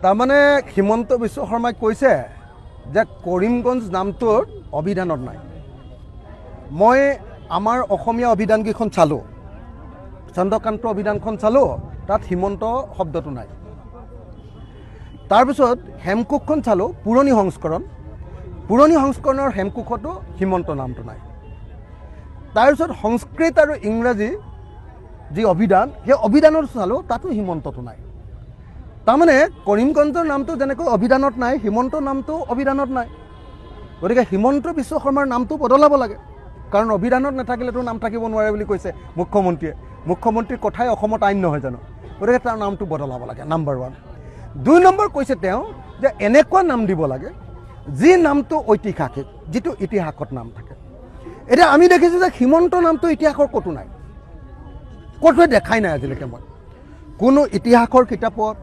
তাৰমানে হিমন্ত বিশ্ব শৰ্মাই কৈছে যে কৰিমগঞ্জ নামটোৰ অভিধানত নাই। মই আমাৰ অসমীয়া অভিধানকেইখন চালোঁ, চন্দ্ৰকান্ত অভিধানখন চালোঁ, তাত হিমন্ত শব্দটো নাই। তাৰপিছত হেমকোষখন চালোঁ, পুৰণি সংস্কৰণৰ হেমকোষতো হিমন্ত নামটো নাই। তাৰপিছত সংস্কৃত আৰু ইংৰাজী যি অভিধান, সেই অভিধানত চালোঁ, তাতো হিমন্তটো নাই। তাৰমানে কৰিমগঞ্জৰ নামটো যেনেকৈ অভিধানত নাই, হিমন্ত নামটো অভিধানত নাই। গতিকে হিমন্ত বিশ্ব শৰ্মাৰ নামটো বদলাব লাগে, কাৰণ অভিধানত নাথাকিলেতো নাম থাকিব নোৱাৰে বুলি কৈছে মুখ্যমন্ত্ৰীয়ে। মুখ্যমন্ত্ৰীৰ কথাই অসমত আইন নহয় জানো? গতিকে তাৰ নামটো বদলাব লাগে, নাম্বাৰ 1। 2 নম্বৰ কৈছে তেওঁ যে এনেকুৱা নাম দিব লাগে যি নামটো ঐতিহাসিক, যিটো ইতিহাসত নাম থাকে। এতিয়া আমি দেখিছোঁ যে হিমন্ত নামটো ইতিহাসৰ ক'তো নাই, ক'তোৱে দেখাই নাই আজিলৈকে। মই কোনো ইতিহাসৰ কিতাপত,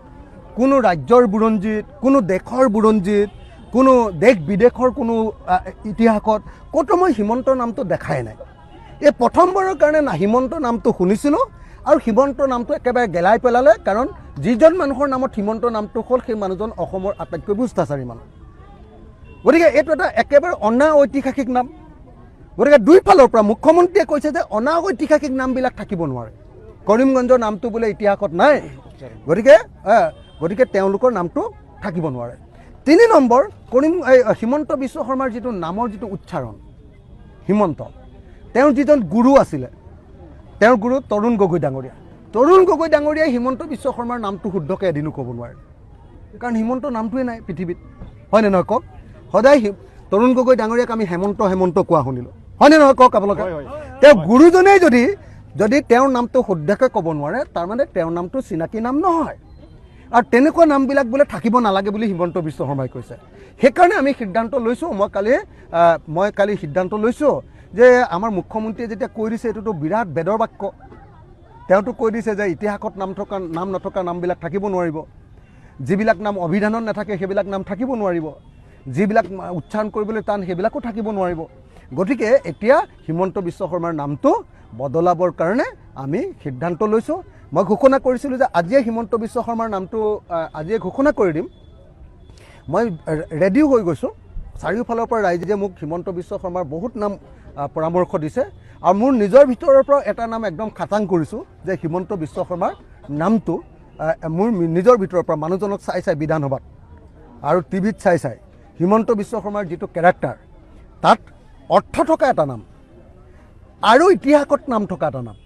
কোনো ৰাজ্যৰ বুৰঞ্জীত, কোনো দেশৰ বুৰঞ্জীত, কোনো দেশ বিদেশৰ কোনো ইতিহাসত ক'তো মই হিমন্ত নামটো দেখাই নাই। এই প্ৰথমবাৰৰ কাৰণে হিমন্ত নামটো শুনিছিলোঁ, আৰু হিমন্ত নামটো একেবাৰে গেলাই পেলালে, কাৰণ যিজন মানুহৰ নামত হিমন্ত নামটো হ'ল সেই মানুহজন অসমৰ আটাইতকৈ ভ্ৰষ্টাচাৰী মানুহ। গতিকে এইটো এটা একেবাৰে অনা ঐতিহাসিক নাম। গতিকে দুইফালৰ পৰা মুখ্যমন্ত্ৰীয়ে কৈছে যে অনা ঐতিহাসিক নামবিলাক থাকিব নোৱাৰে, কৰিমগঞ্জৰ নামটো বোলে ইতিহাসত নাই, গতিকে তেওঁলোকৰ নামটো থাকিব নোৱাৰে। 3 নম্বৰ, হিমন্ত বিশ্ব শৰ্মাৰ যিটো নামৰ যিটো উচ্চাৰণ, হিমন্ত, তেওঁৰ যিজন গুৰু আছিলে, তেওঁৰ গুৰু তৰুণ গগৈ ডাঙৰীয়া। তৰুণ গগৈ ডাঙৰীয়াই হিমন্ত বিশ্ব শৰ্মাৰ নামটো শুদ্ধকৈ এদিনো ক'ব নোৱাৰে, কাৰণ হিমন্ত নামটোৱে নাই পৃথিৱীত, হয়নে নহয় কওক? সদায় তৰুণ গগৈ ডাঙৰীয়াক আমি হেমন্ত কোৱা শুনিলোঁ, হয়নে নহয় কওক আপোনালোকে? তেওঁ গুৰুজনেই যদি তেওঁৰ নামটো শুদ্ধকৈ ক'ব নোৱাৰে, তাৰমানে তেওঁৰ নামটো চিনাকি নাম নহয়। আৰু তেনেকুৱা নামবিলাক বোলে থাকিব নালাগে বুলি হিমন্ত বিশ্ব শৰ্মাই কৈছে। সেইকাৰণে আমি সিদ্ধান্ত লৈছোঁ, মই কালি সিদ্ধান্ত লৈছোঁ যে আমাৰ মুখ্যমন্ত্ৰীয়ে যেতিয়া কৈ দিছে, এইটোতো বিৰাট বেদৰ বাক্য। তেওঁতো কৈ দিছে যে ইতিহাসত নাম নথকা নামবিলাক থাকিব নোৱাৰিব, যিবিলাক নাম অভিধানত নাথাকে সেইবিলাক নাম থাকিব নোৱাৰিব, যিবিলাক উচ্চাৰণ কৰিবলৈ টান সেইবিলাকো থাকিব নোৱাৰিব। গতিকে এতিয়া হিমন্ত বিশ্ব শৰ্মাৰ নামটো বদলাবৰ কাৰণে আমি সিদ্ধান্ত লৈছোঁ। মই ঘোষণা কৰিছিলোঁ যে আজিয়ে হিমন্ত বিশ্ব শৰ্মাৰ নামটো আজিয়ে ঘোষণা কৰি দিম। মই ৰেডিও হৈ গৈছোঁ, চাৰিওফালৰ পৰা ৰাইজে মোক হিমন্ত বিশ্ব শৰ্মাৰ বহুত নাম পৰামৰ্শ দিছে, আৰু মোৰ নিজৰ ভিতৰৰ পৰা এটা নাম একদম খাটাং কৰিছোঁ যে হিমন্ত বিশ্ব শৰ্মাৰ নামটো মোৰ নিজৰ ভিতৰৰ পৰা মানুহজনক চাই বিধানসভাত আৰু টিভিত চাই হিমন্ত বিশ্ব শৰ্মাৰ যিটো কেৰেক্টাৰ, তাত অৰ্থ থকা এটা নাম আৰু ইতিহাসত নাম থকা এটা নাম,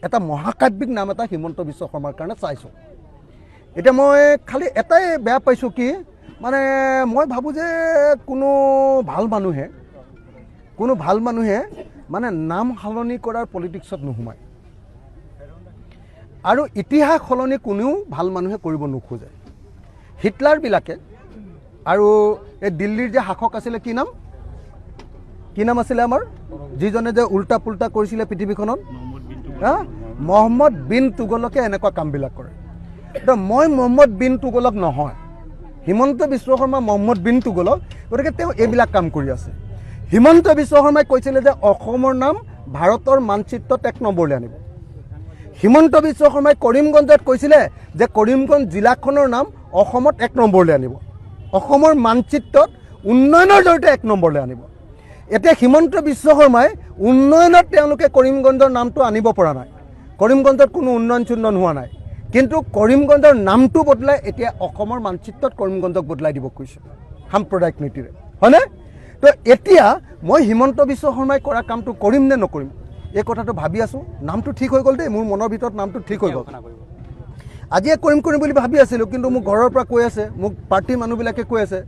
এটা মহাকাব্যিক নাম এটা হিমন্ত বিশ্ব শৰ্মাৰ কাৰণে চাইছোঁ। এতিয়া মই খালি এটাই বেয়া পাইছোঁ কি, মানে মই ভাবোঁ যে কোনো ভাল মানুহে মানে নাম সলনি কৰাৰ পলিটিক্সত নোসোমায়, আৰু ইতিহাস সলনি কোনেও ভাল মানুহে কৰিব নোখোজে। হিটলাৰবিলাকে আৰু এই দিল্লীৰ যে শাসক আছিলে, কি নাম আছিলে আমাৰ, যিজনে যে উল্টা পুল্টা কৰিছিলে পৃথিৱীখনত, মহম্মদ বিন তুগলকে এনেকুৱা কামবিলাক কৰে। মই মহম্মদ বিন তুগলক নহয়, হিমন্ত বিশ্ব শৰ্মা মহম্মদ বিন তুগলক, গতিকে তেওঁ এইবিলাক কাম কৰি আছে। হিমন্ত বিশ্ব শৰ্মাই কৈছিলে যে অসমৰ নাম ভাৰতৰ মানচিত্ৰত 1 নম্বৰলৈ আনিব। হিমন্ত বিশ্ব শৰ্মাই কৰিমগঞ্জত কৈছিলে যে কৰিমগঞ্জ জিলাখনৰ নাম অসমত 1 নম্বৰলৈ আনিব, অসমৰ মানচিত্ৰত উন্নয়নৰ জৰিয়তে 1 নম্বৰলৈ আনিব। এতিয়া হিমন্ত বিশ্ব শৰ্মাই উন্নয়নত তেওঁলোকে কৰিমগঞ্জৰ নামটো আনিব পৰা নাই, কৰিমগঞ্জত কোনো উন্নয়ন হোৱা নাই, কিন্তু কৰিমগঞ্জৰ নামটো বদলাই এতিয়া অসমৰ মানচিত্ৰত কৰিমগঞ্জক বদলাই দিব কৈছে সাম্প্ৰদায়িক নীতিৰে, হয়নে? তো এতিয়া মই হিমন্ত বিশ্ব শৰ্মাই কৰা কামটো কৰিম নে নকৰিম এই কথাটো ভাবি আছোঁ। নামটো ঠিক হৈ গ'ল দেই, মোৰ মনৰ ভিতৰত নামটো ঠিক হৈ গ'ল। আজিয়ে কৰিম বুলি ভাবি আছিলোঁ, কিন্তু মোক ঘৰৰ পৰা কৈ আছে, মোক পাৰ্টিৰ মানুহবিলাকে কৈ আছে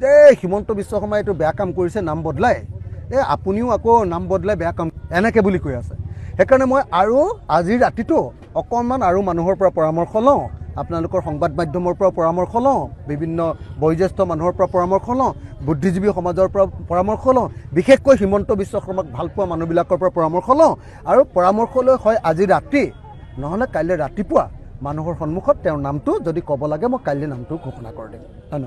যে হিমন্ত বিশ্ব শৰ্মাই এইটো বেয়া কাম কৰিছে, নাম বদলাই, আপুনিও আকৌ নাম বদলাই বেয়া কাম, এনেকৈ বুলি কৈ আছে। সেইকাৰণে মই আৰু আজিৰ ৰাতিটো অকণমান আৰু মানুহৰ পৰা পৰামৰ্শ লওঁ, আপোনালোকৰ সংবাদ মাধ্যমৰ পৰা পৰামৰ্শ লওঁ, বিভিন্ন বয়োজ্যেষ্ঠ মানুহৰ পৰা পৰামৰ্শ লওঁ, বুদ্ধিজীৱী সমাজৰ পৰা পৰামৰ্শ লওঁ, বিশেষকৈ হিমন্ত বিশ্ব শৰ্মাক ভাল পোৱা মানুহবিলাকৰ পৰা পৰামৰ্শ লওঁ, আৰু পৰামৰ্শ লৈ হয় আজি ৰাতি নহ'লে কাইলৈ ৰাতিপুৱা মানুহৰ সন্মুখত তেওঁৰ নামটো যদি ক'ব লাগে, মই কাইলৈ নামটো ঘোষণা কৰি দিম। ধন্যবাদ।